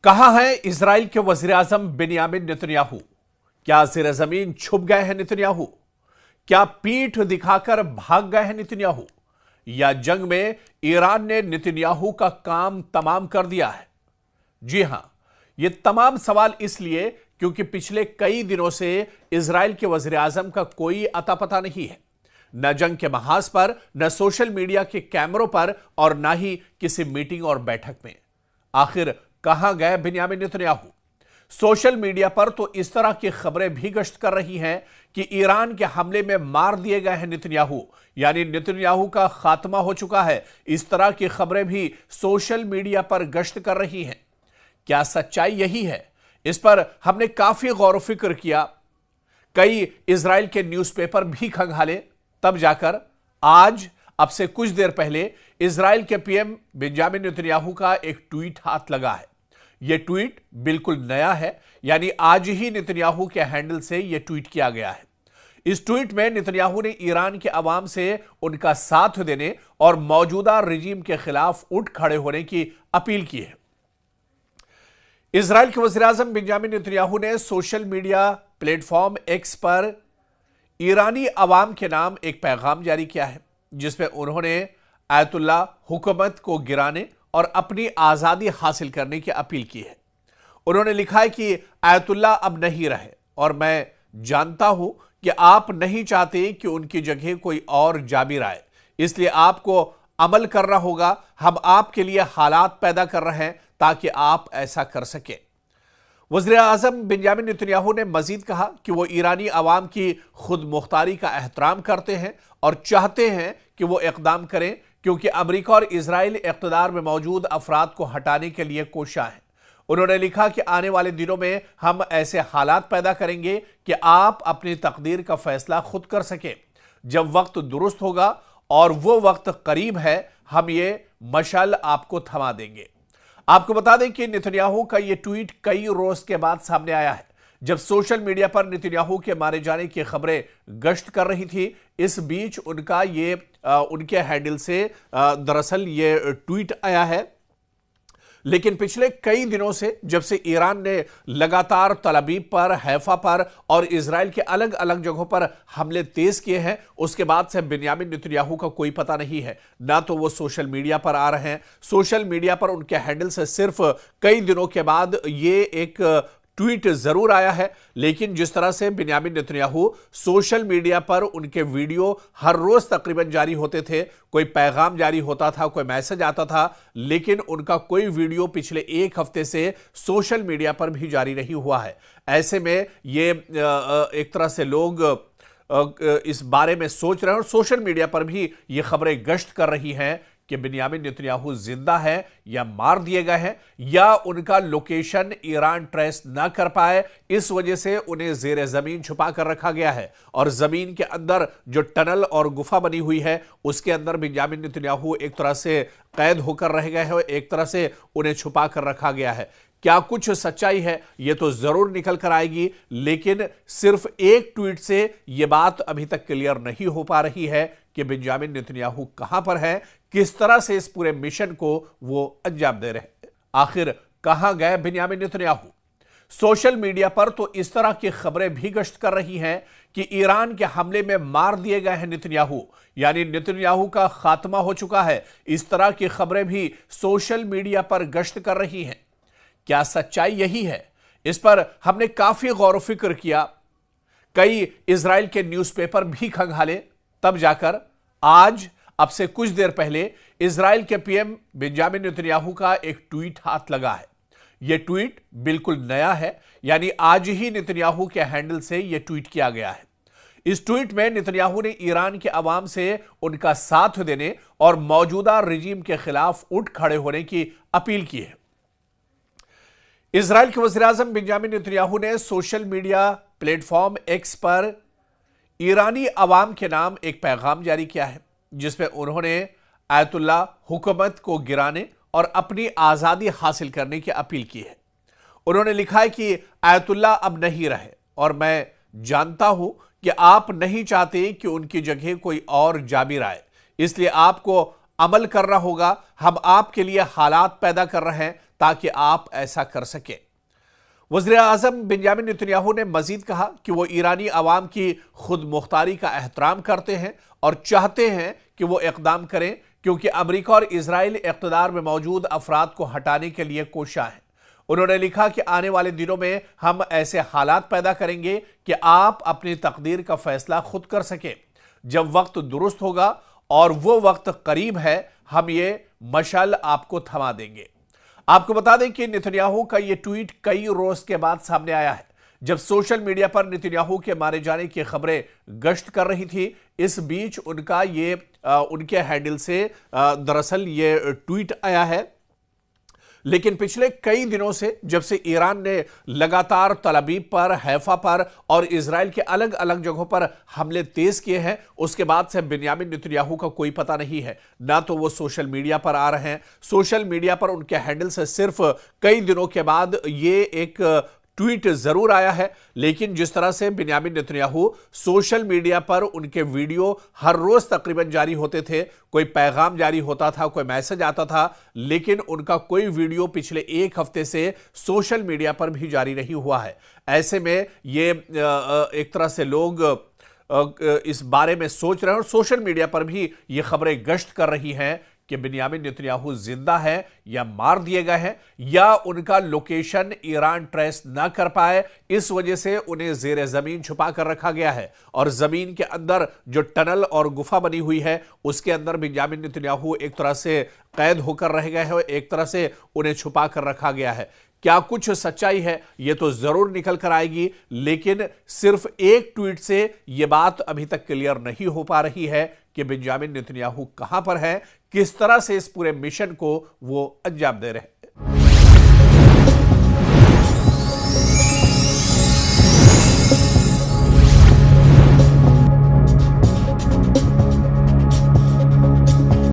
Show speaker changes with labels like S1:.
S1: कहां है इजराइल के वजीर आजम बिन्यामिन नेतन्याहू? क्या ज़ेर जमीन छुप गए हैं नेतन्याहू? क्या पीठ दिखाकर भाग गए हैं नेतन्याहू? या जंग में ईरान ने नेतन्याहू का काम तमाम कर दिया है? जी हां, ये तमाम सवाल इसलिए क्योंकि पिछले कई दिनों से इजराइल के वजीर आजम का कोई अता पता नहीं है, न जंग के महाज पर, न सोशल मीडिया के कैमरों पर और न ही किसी मीटिंग और बैठक में। आखिर कहां गए बिन्यामिन नेतन्याहू? सोशल मीडिया पर तो इस तरह की खबरें भी गश्त कर रही हैं कि ईरान के हमले में मार दिए गए हैं नेतन्याहू, यानी नेतन्याहू का खात्मा हो चुका है। इस तरह की खबरें भी सोशल मीडिया पर गश्त कर रही हैं। क्या सच्चाई यही है? इस पर हमने काफी गौर फिक्र किया, कई इजराइल के न्यूज़पेपर भी खंगाले, तब जाकर आज अब से कुछ देर पहले इजराइल के पीएम बेंजामिन नेतन्याहू का एक ट्वीट हाथ लगा है। यह ट्वीट बिल्कुल नया है, यानी आज ही नेतन्याहू के हैंडल से यह ट्वीट किया गया है। इस ट्वीट में नेतन्याहू ने ईरान के अवाम से उनका साथ देने और मौजूदा रिजीम के खिलाफ उठ खड़े होने की अपील की है। इजराइल के वज़ीर आज़म बेंजामिन नेतन्याहू ने सोशल मीडिया प्लेटफॉर्म एक्स पर ईरानी अवाम के नाम एक पैगाम जारी किया है, जिसमें उन्होंने आयतुल्लाह हुकूमत को गिराने और अपनी आज़ादी हासिल करने की अपील की है। उन्होंने लिखा है कि आयतुल्लाह अब नहीं रहे और मैं जानता हूं कि आप नहीं चाहते कि उनकी जगह कोई और जाबिर आए, इसलिए आपको अमल करना होगा। हम आपके लिए हालात पैदा कर रहे हैं ताकि आप ऐसा कर सकें। वज़ीर आज़म बेंजामिन नेतन्याहू ने मजीद कहा कि वो ईरानी अवाम की खुद मुख्तारी का एहतराम करते हैं और चाहते हैं कि वो इक़दाम करें, क्योंकि अमेरिका और इजराइल इक़्तिदार में मौजूद अफराद को हटाने के लिए कोशा है। उन्होंने लिखा कि आने वाले दिनों में हम ऐसे हालात पैदा करेंगे कि आप अपनी तकदीर का फैसला खुद कर सकें। जब वक्त दुरुस्त होगा और वो वक्त करीब है, हम ये मशाल आपको थमा देंगे। आपको बता दें कि नेतन्याहू का यह ट्वीट कई रोज के बाद सामने आया है, जब सोशल मीडिया पर नेतन्याहू के मारे जाने की खबरें गश्त कर रही थी। इस बीच उनके हैंडल से दरअसल ये ट्वीट आया है। लेकिन पिछले कई दिनों से जब से ईरान ने लगातार तल अवीव पर, हैफा पर और इजराइल के अलग अलग जगहों पर हमले तेज किए हैं, उसके बाद से बिन्यामिन नेतन्याहू का कोई पता नहीं है। ना तो वो सोशल मीडिया पर आ रहे हैं, सोशल मीडिया पर उनके हैंडल से सिर्फ कई दिनों के बाद ये एक ट्वीट जरूर आया है। लेकिन जिस तरह से बिन्यामिन नेतन्याहू सोशल मीडिया पर उनके वीडियो हर रोज तकरीबन जारी होते थे, कोई पैगाम जारी होता था, कोई मैसेज आता था, लेकिन उनका कोई वीडियो पिछले एक हफ्ते से सोशल मीडिया पर भी जारी नहीं हुआ है। ऐसे में ये एक तरह से लोग इस बारे में सोच रहे हैं और सोशल मीडिया पर भी ये खबरें गश्त कर रही हैं कि बिन्यामिन नेतन्याहू जिंदा है या मार दिए गए हैं, या उनका लोकेशन ईरान ट्रेस ना कर पाए, इस वजह से उन्हें जेर जमीन छुपा कर रखा गया है और जमीन के अंदर जो टनल और गुफा बनी हुई है उसके अंदर बिन्यामिन नेतन्याहू एक तरह से कैद होकर रह गए हैं, एक तरह से उन्हें छुपा कर रखा गया है। क्या कुछ सच्चाई है ये तो जरूर निकल कर आएगी, लेकिन सिर्फ एक ट्वीट से यह बात अभी तक क्लियर नहीं हो पा रही है कि बेंजामिन नेतन्याहू कहां पर है, किस तरह से इस पूरे मिशन को वो अंजाम दे रहे हैं। आखिर कहां गए बिन्यामिन नेतन्याहू? सोशल मीडिया पर तो इस तरह की खबरें भी गश्त कर रही हैं कि ईरान के हमले में मार दिए गए हैं नेतन्याहू, यानी नेतन्याहू का खात्मा हो चुका है। इस तरह की खबरें भी सोशल मीडिया पर गश्त कर रही हैं। क्या सच्चाई यही है? इस पर हमने काफी गौर फिक्र किया, कई इजराइल के न्यूज़पेपर भी खंगाले, तब जाकर आज अब से कुछ देर पहले इजराइल के पीएम बेंजामिन नेतन्याहू का एक ट्वीट हाथ लगा है। यह ट्वीट बिल्कुल नया है, यानी आज ही नेतन्याहू के हैंडल से यह ट्वीट किया गया है। इस ट्वीट में नेतन्याहू ने ईरान के अवाम से उनका साथ देने और मौजूदा रिजीम के खिलाफ उठ खड़े होने की अपील की है। इजराइल के वज़ीर आज़म बेंजामिन नेतन्याहू ने सोशल मीडिया प्लेटफॉर्म एक्स पर ईरानी अवाम के नाम एक पैगाम जारी किया है, जिसमें उन्होंने आयतुल्लाह हुकूमत को गिराने और अपनी आज़ादी हासिल करने की अपील की है। उन्होंने लिखा है कि आयतुल्लाह अब नहीं रहे और मैं जानता हूं कि आप नहीं चाहते कि उनकी जगह कोई और जाबिर आए, इसलिए आपको अमल करना होगा। हम आपके लिए हालात पैदा कर रहे हैं ताकि आप ऐसा कर सकें। वज़ीर आज़म बिन्यामिन नेतन्याहू ने मजीद कहा कि वो ईरानी अवाम की खुद मुख्तारी का एहतराम करते हैं और चाहते हैं कि वो इक़दाम करें, क्योंकि अमेरिका और इजराइल इक़्तिदार में मौजूद अफराद को हटाने के लिए कोशा है। उन्होंने लिखा कि आने वाले दिनों में हम ऐसे हालात पैदा करेंगे कि आप अपनी तकदीर का फैसला खुद कर सकें। जब वक्त दुरुस्त होगा, और वो वक्त करीब है, हम ये मशाल आपको थमा देंगे। आपको बता दें कि नेतन्याहू का ये ट्वीट कई रोज के बाद सामने आया है, जब सोशल मीडिया पर नेतन्याहू के मारे जाने की खबरें गश्त कर रही थी। इस बीच उनके हैंडल से दरअसल ये ट्वीट आया है। लेकिन पिछले कई दिनों से, जब से ईरान ने लगातार तल अवीव पर, हैफा पर और इजराइल के अलग अलग जगहों पर हमले तेज किए हैं, उसके बाद से बिन्यामिन नेतन्याहू का कोई पता नहीं है। ना तो वो सोशल मीडिया पर आ रहे हैं, सोशल मीडिया पर उनके हैंडल से सिर्फ कई दिनों के बाद ये एक ट्वीट जरूर आया है। लेकिन जिस तरह से बिन्यामिन नेतन्याहू सोशल मीडिया पर उनके वीडियो हर रोज तकरीबन जारी होते थे, कोई पैगाम जारी होता था, कोई मैसेज आता था, लेकिन उनका कोई वीडियो पिछले एक हफ्ते से सोशल मीडिया पर भी जारी नहीं हुआ है। ऐसे में ये एक तरह से लोग इस बारे में सोच रहे हैं और सोशल मीडिया पर भी ये खबरें गश्त कर रही हैं कि बिन्यामिन नेतन्याहू जिंदा है या मार दिए गए हैं, या उनका लोकेशन ईरान ट्रेस ना कर पाए, इस वजह से उन्हें जेर जमीन छुपा कर रखा गया है। और जमीन के अंदर जो टनल और गुफा बनी हुई है, उसके अंदर बिन्यामिन नेतन्याहू एक तरह से कैद होकर रह गए हैं, एक तरह से उन्हें छुपा कर रखा गया है। क्या कुछ सच्चाई है, यह तो जरूर निकल कर आएगी, लेकिन सिर्फ एक ट्वीट से यह बात अभी तक क्लियर नहीं हो पा रही है कि बिन्यामिन नेतन्याहू कहां पर है, किस तरह से इस पूरे मिशन को वो अंजाम दे रहे हैं।